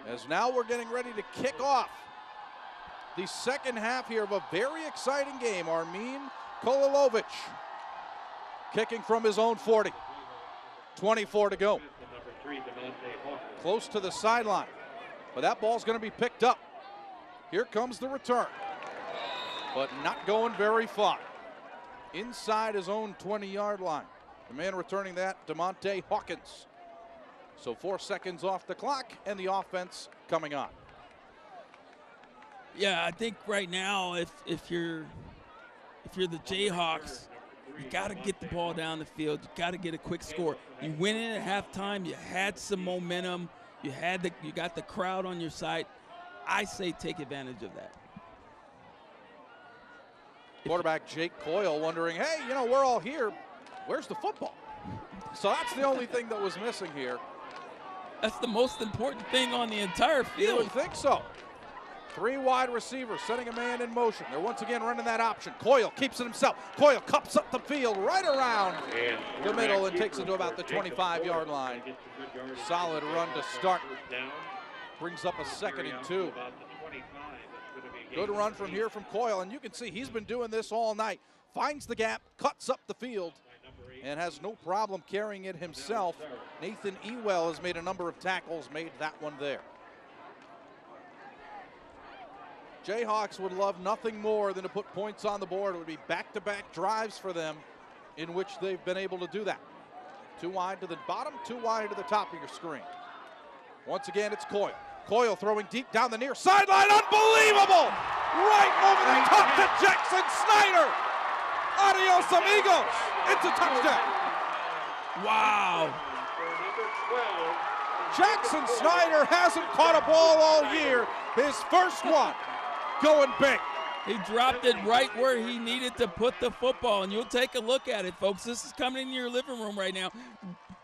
As now we're getting ready to kick off the second half here of a very exciting game. Armin Kolilovic kicking from his own 40. 24 to go. Close to the sideline, but that ball's going to be picked up. Here comes the return, but not going very far. Inside his own 20-yard line. The man returning that, DeMonte Hawkins. So 4 seconds off the clock, and the offense coming on. Yeah, I think right now, if you're the Jayhawks, you got to get the ball down the field. You got to get a quick score. You went in at halftime. You had some momentum. You got the crowd on your side. I say take advantage of that. Quarterback Jake Coyle wondering, hey, you know, we're all here. Where's the football? So that's the only thing that was missing here. That's the most important thing on the entire field. You would think so. 3 wide receivers setting a man in motion. They're once again running that option. Coyle keeps it himself. Coyle cups up the field right around the middle and takes it to about the 25-yard line. Solid run to start. Brings up a 2nd and 2. Good run from here from Coyle, and you can see he's been doing this all night. Finds the gap, cuts up the field, and has no problem carrying it himself. Nathan Ewell has made a number of tackles, made that one there. Jayhawks would love nothing more than to put points on the board. It would be back-to-back drives for them in which they've been able to do that. 2 wide to the bottom, 2 wide to the top of your screen. Once again, it's Coyle. Coyle throwing deep down the near sideline. Unbelievable! Right over the top to Jackson Snyder. Adios, amigos. It's a touchdown. Wow. Jackson Snyder hasn't caught a ball all year. His first one going big. He dropped it right where he needed to put the football, and you'll take a look at it, folks. This is coming into your living room right now.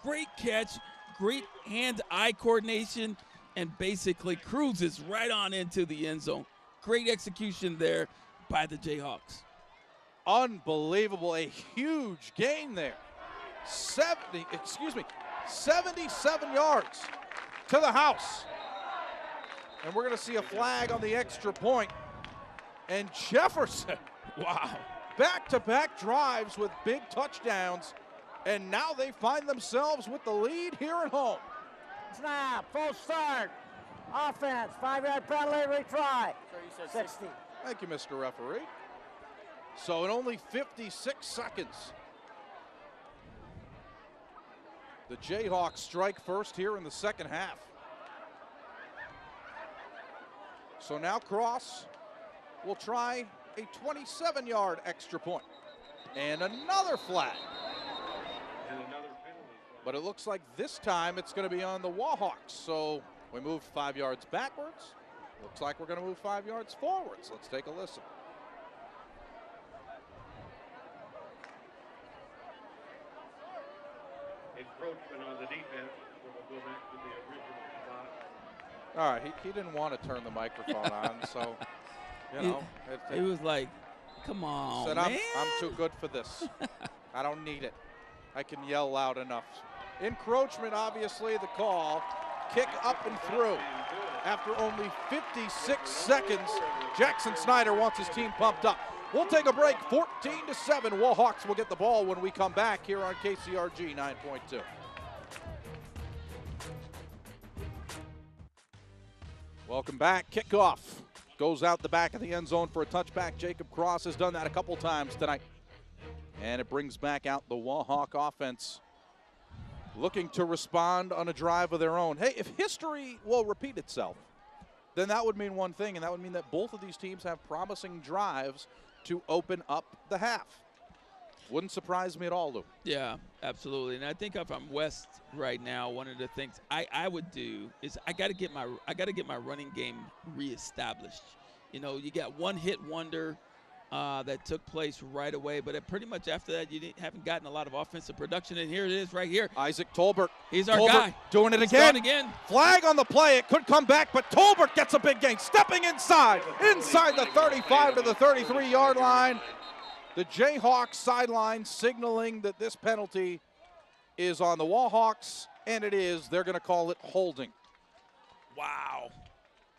Great catch, great hand-eye coordination, and basically cruises right on into the end zone. Great execution there by the Jayhawks. Unbelievable, a huge gain there. 77 yards to the house. And we're going to see a flag on the extra point. And Jefferson, wow, back-to-back drives with big touchdowns. And now they find themselves with the lead here at home. Snap, full start. Offense, 5-yard penalty, retry. 60. Thank you, Mr. Referee. So in only 56 seconds, the Jayhawks strike first here in the second half. So now Cross will try a 27-yard extra point. And another flag. But it looks like this time it's going to be on the Warhawks. So we moved 5 yards backwards. Looks like we're going to move 5 yards forwards. Let's take a listen. Encroachment on the defense. We'll go back to the original spot. All right, he didn't want to turn the microphone on, so, you know. He was like, come on, said, man. I'm too good for this. I don't need it. I can yell loud enough. Encroachment, obviously, the call. Kick up and through. After only 56 seconds, Jackson Snyder wants his team pumped up. We'll take a break, 14-7. Warhawks will get the ball when we come back here on KCRG 9.2. Welcome back. Kickoff goes out the back of the end zone for a touchback. Jacob Cross has done that a couple times tonight. And it brings back out the Warhawk offense, looking to respond on a drive of their own. Hey, if history will repeat itself, then that would mean one thing, and that would mean that both of these teams have promising drives to open up the half. Wouldn't surprise me at all, Lou. Yeah, absolutely. And I think if I'm West right now, one of the things I would do is I got to get my running game reestablished. You know, you got one hit wonder that took place right away, but pretty much after that, haven't gotten a lot of offensive production. And here it is right here. Isaac Tolbert. He's our guy. Doing it again. Flag on the play. It could come back, but Tolbert gets a big gain. Stepping inside the 35 to the 33-yard line. The Jayhawks sideline signaling that this penalty is on the Warhawks, and it is. They're going to call it holding. Wow.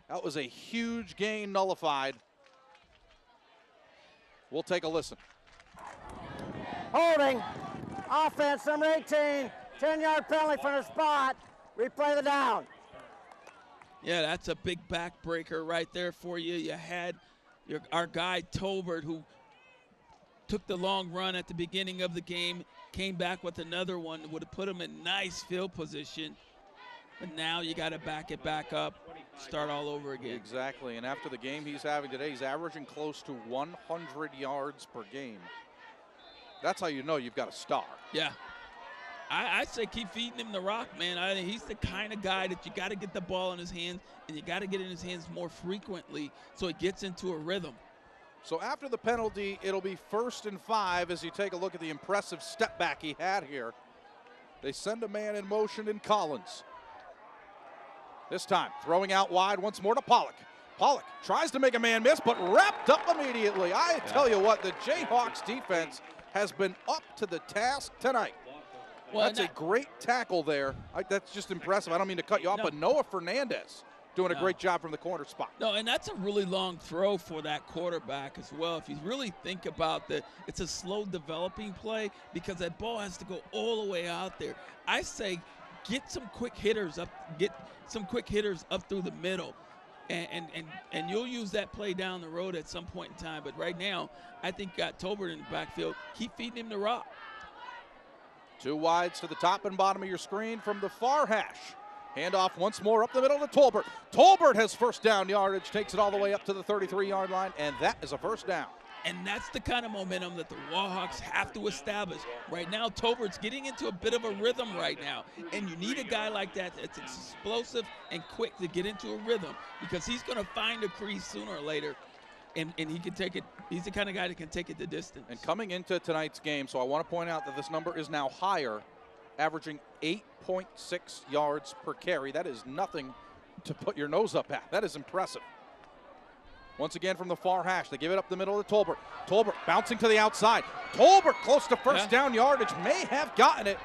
That was a huge gain nullified. We'll take a listen. Holding. Offense, number 18. 10-yard penalty from the spot. Replay the down. Yeah, that's a big backbreaker right there for you. You had our guy Tolbert, who took the long run at the beginning of the game, came back with another one, would have put him in nice field position. But now you got to back it back up, start all over again. Exactly, and after the game he's having today, he's averaging close to 100 yards per game. That's how you know you've got a star. Yeah. I say keep feeding him the rock, man. He's the kind of guy that you got to get the ball in his hands, and you got to get it in his hands more frequently so it gets into a rhythm. So after the penalty, it'll be 1st and 5 as you take a look at the impressive step back he had here. They send a man in motion in Collins. This time, throwing out wide once more to Pollock. Pollock tries to make a man miss, but wrapped up immediately. I tell you what, the Jayhawks defense has been up to the task tonight. Well, that's a great tackle there. That's just impressive. I don't mean to cut you off, but Noah Fernandez doing a great job from the corner spot. No, and that's a really long throw for that quarterback as well. If you really think about that, it's a slow developing play because that ball has to go all the way out there. I say get some quick hitters up through the middle. And you'll use that play down the road at some point in time. But right now, I think got Tolbert in the backfield. Keep feeding him the rock. 2 wides to the top and bottom of your screen from the far hash. Handoff once more up the middle to Tolbert. Tolbert has first down yardage, takes it all the way up to the 33-yard line, and that is a first down. And that's the kind of momentum that the Warhawks have to establish. Right now, Tolbert's getting into a bit of a rhythm right now, and you need a guy like that that's explosive and quick to get into a rhythm because he's going to find a crease sooner or later, and he can take it. He's the kind of guy that can take it the distance. And coming into tonight's game, so I want to point out that this number is now higher, averaging 8.6 yards per carry. That is nothing to put your nose up at. That is impressive. Once again from the far hash, they give it up the middle to Tolbert. Tolbert bouncing to the outside. Tolbert close to first down yardage, may have gotten it.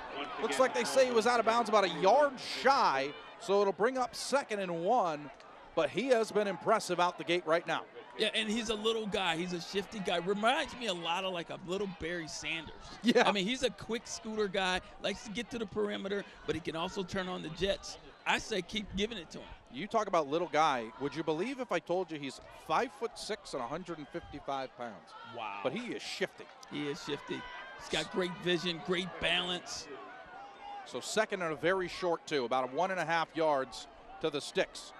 Looks like they say he was out of bounds about a yard shy, so it'll bring up 2nd and 1, but he has been impressive out the gate right now. Yeah, and he's a little guy. He's a shifty guy. Reminds me a lot of like a little Barry Sanders. Yeah. I mean, he's a quick scooter guy, likes to get to the perimeter, but he can also turn on the jets. I say keep giving it to him. You talk about little guy. Would you believe if I told you he's 5'6" and 155 pounds? Wow. But he is shifty. He is shifty. He's got great vision, great balance. So 2nd and a very short, too, about 1.5 yards to the sticks.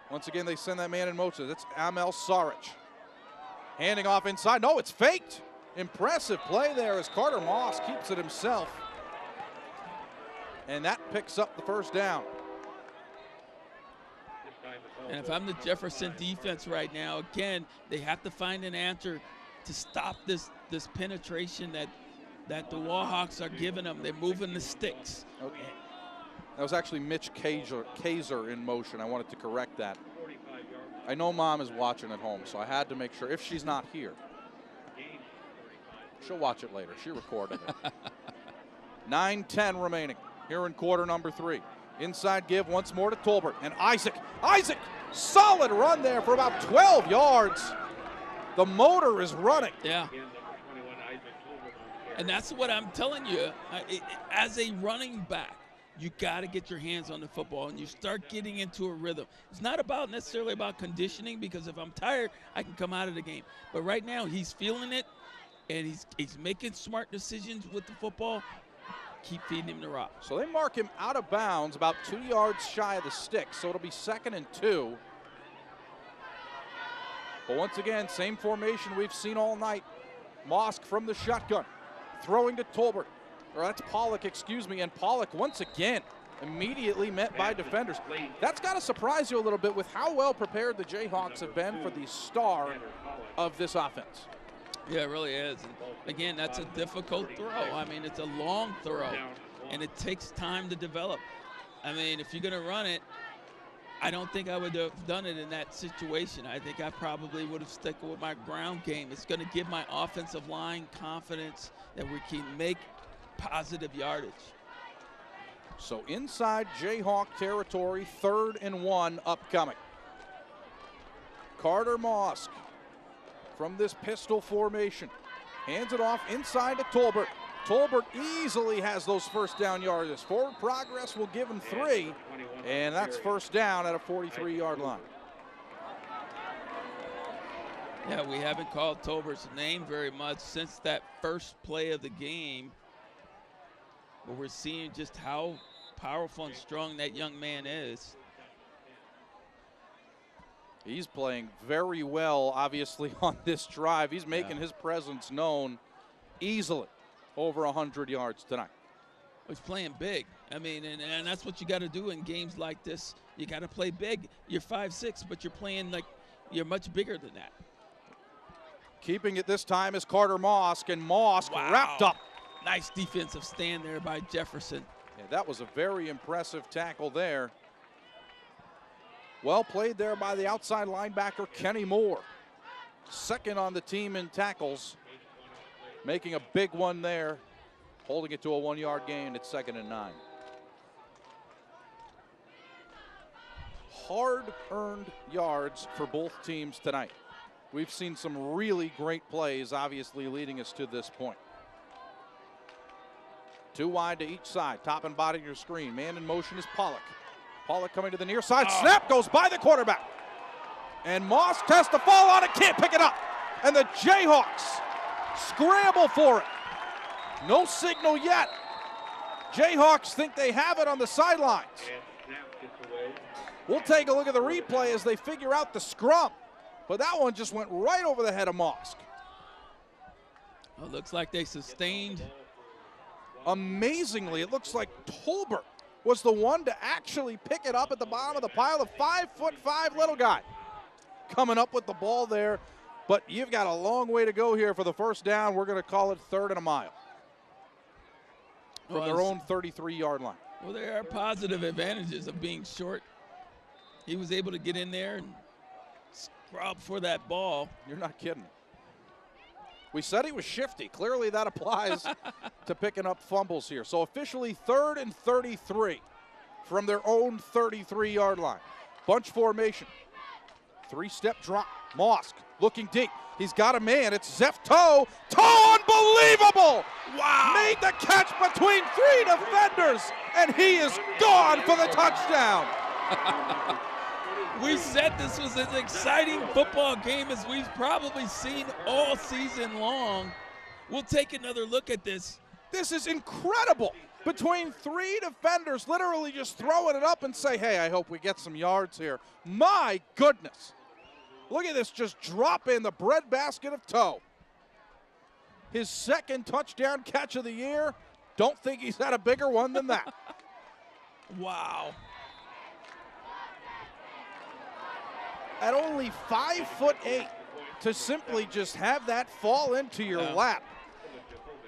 Once again, they send that man in motion. That's Amel Saric. Handing off inside. No, it's faked. Impressive play there as Carter Moss keeps it himself. And that picks up the first down. And if I'm the Jefferson defense right now, again, they have to find an answer to stop this penetration that the Warhawks are giving them. They're moving the sticks. Okay. That was actually Mitch Kaiser in motion. I wanted to correct that. I know Mom is watching at home, so I had to make sure. If she's not here, she'll watch it later. She recorded it. 9:10 remaining here in quarter number 3. Inside give once more to Tolbert. And Isaac, solid run there for about 12 yards. The motor is running. Yeah. And that's what I'm telling you. As a running back, you got to get your hands on the football and you start getting into a rhythm. It's not necessarily about conditioning, because if I'm tired, I can come out of the game. But right now, he's feeling it, and he's making smart decisions with the football. Keep feeding him the rock. So they mark him out of bounds, about 2 yards shy of the sticks. So it'll be 2nd and 2. But once again, same formation we've seen all night. Mosk from the shotgun, throwing to Tolbert. Or that's Pollock, excuse me. And Pollock, once again, immediately met by defenders. That's got to surprise you a little bit with how well prepared the Jayhawks have been for the star of this offense. Yeah, it really is. And again, that's a difficult throw. I mean, it's a long throw, and it takes time to develop. I mean, if you're going to run it, I don't think I would have done it in that situation. I think I probably would have stuck with my ground game. It's going to give my offensive line confidence that we can make positive yardage. So inside Jayhawk territory, 3rd and 1 upcoming. Carter Mosk from this pistol formation. Hands it off inside to Tolbert. Tolbert easily has those first down yards. Forward progress will give him 3, and that's first down at a 43-yard line. Yeah, we haven't called Tolbert's name very much since that first play of the game. But we're seeing just how powerful and strong that young man is. He's playing very well, obviously, on this drive. He's making his presence known easily. Over 100 yards tonight. He's playing big. I mean, and that's what you got to do in games like this. You got to play big. You're 5'6", but you're playing like you're much bigger than that. Keeping it this time is Carter Mosk, and Mosk wrapped up. Nice defensive stand there by Jefferson. Yeah, that was a very impressive tackle there. Well played there by the outside linebacker, Kenny Moore. 2nd on the team in tackles. Making a big one there, holding it to a 1-yard gain at 2nd and 9. Hard-earned yards for both teams tonight. We've seen some really great plays, obviously leading us to this point. 2 wide to each side, top and bottom of your screen. Man in motion is Pollock. Pollock coming to the near side, snap goes by the quarterback. And Mosk has to fall on it, can't pick it up. And the Jayhawks scramble for it. No signal yet. Jayhawks think they have it on the sidelines. We'll take a look at the replay as they figure out the scrum. But that one just went right over the head of Mosk. Well, looks like they sustained. Amazingly, it looks like Tolbert was the one to actually pick it up at the bottom of the pile. The 5'5" little guy coming up with the ball there. But you've got a long way to go here for the first down. We're going to call it 3rd and a mile from their own 33-yard line. Well, there are positive advantages of being short. He was able to get in there and scrub for that ball. You're not kidding. We said he was shifty. Clearly that applies to picking up fumbles here. So officially 3rd and 33 from their own 33-yard line. Bunch formation. 3-step drop. Mosk looking deep. He's got a man. It's Zeph Toe. Toe, unbelievable! Wow! Made the catch between 3 defenders, and he is gone for the touchdown. We said this was as exciting football game as we've probably seen all season long. We'll take another look at this. This is incredible. Between 3 defenders, literally just throwing it up and say, hey, I hope we get some yards here. My goodness. Look at this, just drop in the breadbasket of Toe. His 2nd touchdown catch of the year. Don't think he's had a bigger one than that. Wow. At only 5'8", to simply just have that fall into your lap.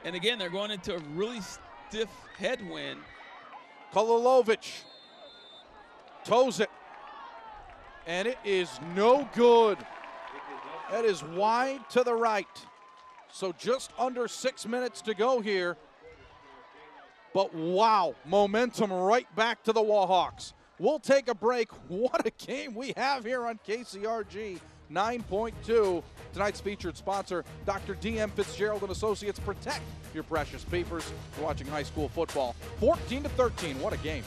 And again, they're going into a really stiff headwind. Kolilovic toes it. And it is no good. That is wide to the right. So just under 6 minutes to go here. But wow, momentum right back to the Warhawks. We'll take a break. What a game we have here on KCRG 9.2. Tonight's featured sponsor, Dr. D.M. Fitzgerald and Associates. Protect your precious papers. You're watching high school football. 14-13, what a game.